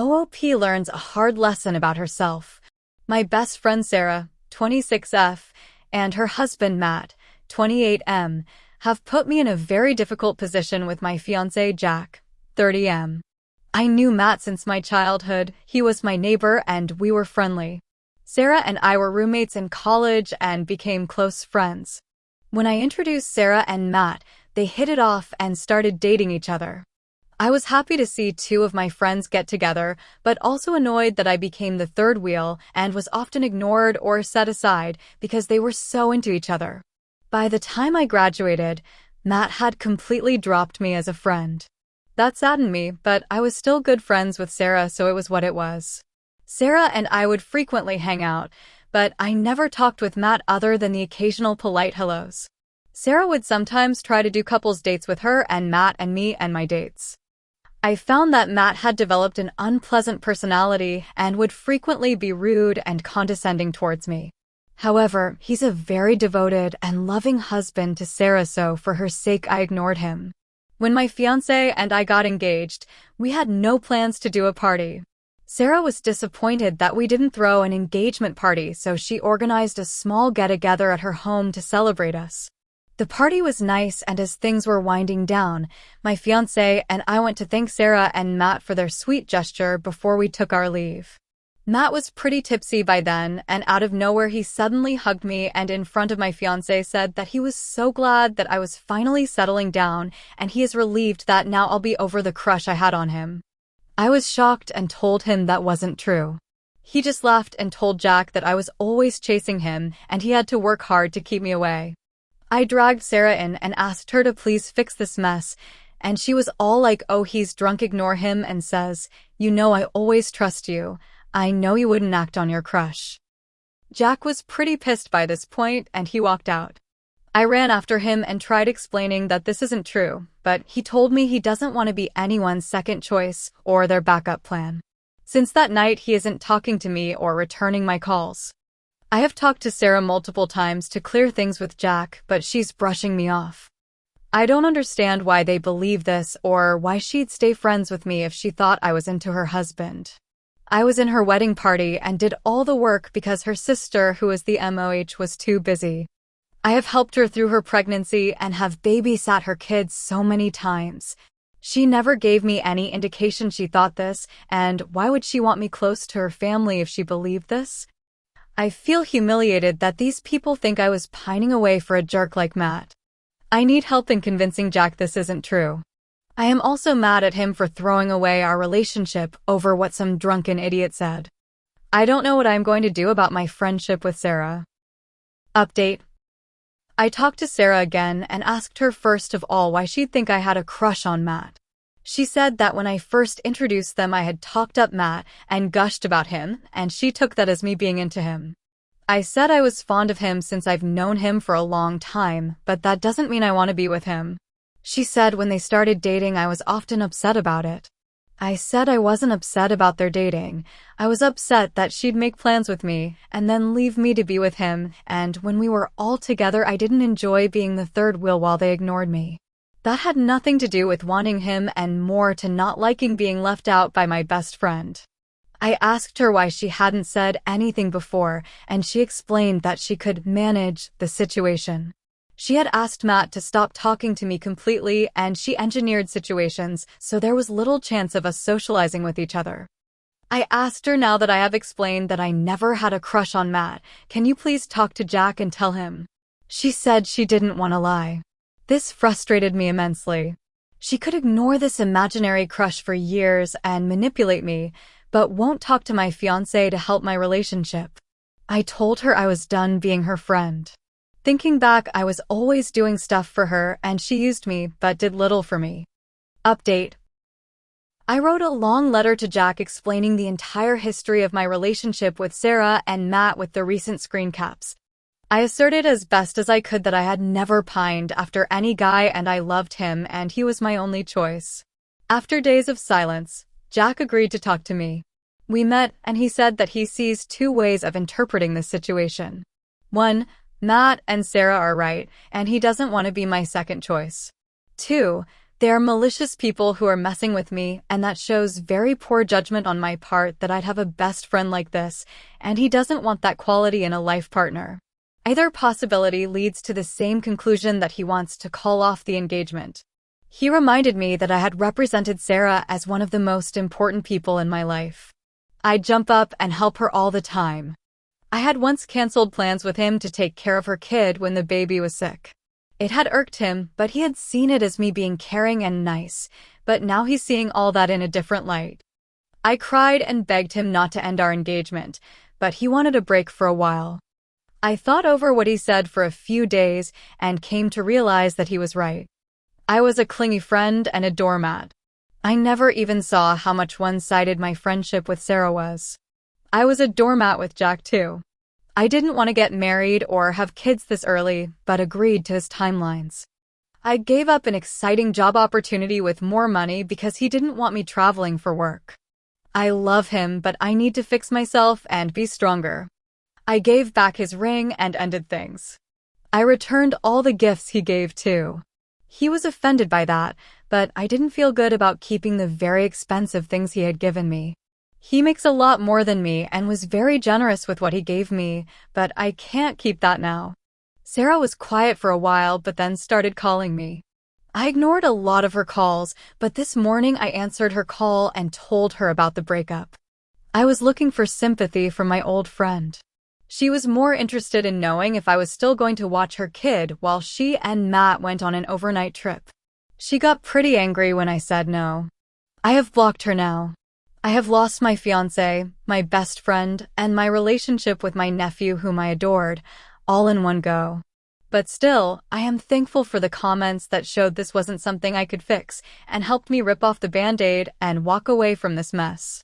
OOP learns a hard lesson about herself. My best friend Sarah, 26F, and her husband Matt, 28M, have put me in a very difficult position with my fiancé Jack, 30M. I knew Matt since my childhood, he was my neighbor and we were friendly. Sarah and I were roommates in college and became close friends. When I introduced Sarah and Matt, they hit it off and started dating each other. I was happy to see two of my friends get together, but also annoyed that I became the third wheel and was often ignored or set aside because they were so into each other. By the time I graduated, Matt had completely dropped me as a friend. That saddened me, but I was still good friends with Sarah, so it was what it was. Sarah and I would frequently hang out, but I never talked with Matt other than the occasional polite hellos. Sarah would sometimes try to do couples dates with her and Matt and me and my dates. I found that Matt had developed an unpleasant personality and would frequently be rude and condescending towards me. However, he's a very devoted and loving husband to Sarah, so for her sake I ignored him. When my fiancé and I got engaged, we had no plans to do a party. Sarah was disappointed that we didn't throw an engagement party, so she organized a small get-together at her home to celebrate us. The party was nice, and as things were winding down, my fiancé and I went to thank Sarah and Matt for their sweet gesture before we took our leave. Matt was pretty tipsy by then, and out of nowhere he suddenly hugged me and in front of my fiancé said that he was so glad that I was finally settling down and he is relieved that now I'll be over the crush I had on him. I was shocked and told him that wasn't true. He just laughed and told Jack that I was always chasing him and he had to work hard to keep me away. I dragged Sarah in and asked her to please fix this mess, and she was all like, "Oh, he's drunk, ignore him," and says, "You know I always trust you. I know you wouldn't act on your crush." Jack was pretty pissed by this point and he walked out. I ran after him and tried explaining that this isn't true, but he told me he doesn't want to be anyone's second choice or their backup plan. Since that night, he isn't talking to me or returning my calls. I have talked to Sarah multiple times to clear things with Jack, but she's brushing me off. I don't understand why they believe this or why she'd stay friends with me if she thought I was into her husband. I was in her wedding party and did all the work because her sister, who is the MOH, was too busy. I have helped her through her pregnancy and have babysat her kids so many times. She never gave me any indication she thought this, and why would she want me close to her family if she believed this? I feel humiliated that these people think I was pining away for a jerk like Matt. I need help in convincing Jack this isn't true. I am also mad at him for throwing away our relationship over what some drunken idiot said. I don't know what I'm going to do about my friendship with Sarah. Update. I talked to Sarah again and asked her first of all why she'd think I had a crush on Matt. She said that when I first introduced them I had talked up Matt and gushed about him, and she took that as me being into him. I said I was fond of him since I've known him for a long time, but that doesn't mean I want to be with him. She said when they started dating I was often upset about it. I said I wasn't upset about their dating. I was upset that she'd make plans with me and then leave me to be with him, and when we were all together I didn't enjoy being the third wheel while they ignored me. That had nothing to do with wanting him and more to not liking being left out by my best friend. I asked her why she hadn't said anything before, and she explained that she could manage the situation. She had asked Matt to stop talking to me completely, and she engineered situations, so there was little chance of us socializing with each other. I asked her, now that I have explained that I never had a crush on Matt, can you please talk to Jack and tell him? She said she didn't want to lie. This frustrated me immensely. She could ignore this imaginary crush for years and manipulate me, but won't talk to my fiancé to help my relationship. I told her I was done being her friend. Thinking back, I was always doing stuff for her and she used me but did little for me. Update. I wrote a long letter to Jack explaining the entire history of my relationship with Sarah and Matt with the recent screen caps. I asserted as best as I could that I had never pined after any guy and I loved him and he was my only choice. After days of silence, Jack agreed to talk to me. We met and he said that he sees two ways of interpreting this situation. 1. Matt and Sarah are right, and he doesn't want to be my second choice. 2. They are malicious people who are messing with me, and that shows very poor judgment on my part that I'd have a best friend like this, and he doesn't want that quality in a life partner. Either possibility leads to the same conclusion that he wants to call off the engagement. He reminded me that I had represented Sarah as one of the most important people in my life. I'd jump up and help her all the time. I had once canceled plans with him to take care of her kid when the baby was sick. It had irked him, but he had seen it as me being caring and nice, but now he's seeing all that in a different light. I cried and begged him not to end our engagement, but he wanted a break for a while. I thought over what he said for a few days and came to realize that he was right. I was a clingy friend and a doormat. I never even saw how much one-sided my friendship with Sarah was. I was a doormat with Jack too. I didn't want to get married or have kids this early, but agreed to his timelines. I gave up an exciting job opportunity with more money because he didn't want me traveling for work. I love him, but I need to fix myself and be stronger. I gave back his ring and ended things. I returned all the gifts he gave too. He was offended by that, but I didn't feel good about keeping the very expensive things he had given me. He makes a lot more than me and was very generous with what he gave me, but I can't keep that now. Sarah was quiet for a while but then started calling me. I ignored a lot of her calls, but this morning I answered her call and told her about the breakup. I was looking for sympathy from my old friend. She was more interested in knowing if I was still going to watch her kid while she and Matt went on an overnight trip. She got pretty angry when I said no. I have blocked her now. I have lost my fiancé, my best friend, and my relationship with my nephew whom I adored, all in one go. But still, I am thankful for the comments that showed this wasn't something I could fix and helped me rip off the Band-Aid and walk away from this mess.